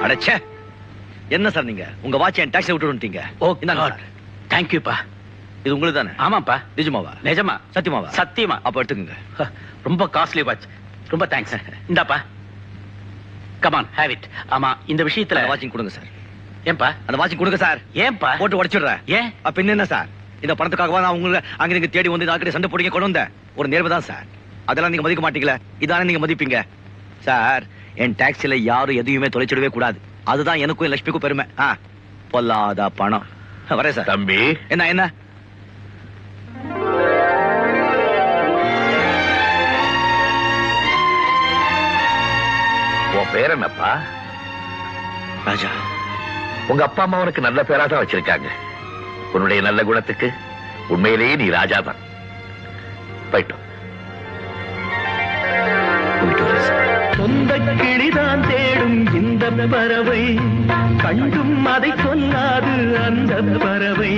அடச்சே, என்ன சார் நீங்க உங்க வாட்ச் என் டாக்ஸி விட்டு வந்துட்டீங்க. தேங்க்யூப்பா. இது உங்களுக்கு தானே? ஆமாப்பா. நிஜமாவா? நிஜமா. சத்தியமாவா? சத்தியமா. அப்ப எடுத்துக்கங்க. ரொம்ப காஸ்ட்லி வாட்ச். ரொம்ப தேங்க்ஸ். இந்தாப்பா. Come on have it. ஆமா, இந்த விஷயத்துல வாட்சிங் கொடுங்க சார். ஏன்பா? அந்த வாட்சிங் கொடுங்க சார். ஏன்பா? போட்டு உடைச்சிடுறேன். ஏன்? அப்ப என்ன சார், இந்த பணத்துக்காகவா நான் உங்களை அங்க நீங்க தேடி வந்து ஆக்கிட்ட சண்டை போடுங்க கொண்டு வந்தேன்? ஒரு நேர்வு தான் சார். அதெல்லாம் நீங்க மதிக்க மாட்டீங்களா? இதானே நீங்க மதிப்பீங்க சார். என் டாக்ஸில யாரும் எதையுமே தொலைச்சிடவே கூடாது. அதுதான் எனக்கும் லட்சுமிக்கும் பெருமை. பொல்லாத பணம். வரேன் சார். தம்பி, என்ன என்ன உன் பேர் என்னப்பா? ராஜா. உங்க அப்பா அம்மா உனக்கு நல்ல பேரா தான் வச்சிருக்காங்க. உன்னுடைய நல்ல குணத்துக்கு உண்மையிலேயே நீ ராஜா தான். போயிட்டோம். சொந்த கிளிதான் தேடும் இந்த பறவை, கண்டும் அதை சொல்லாது அந்த பறவை.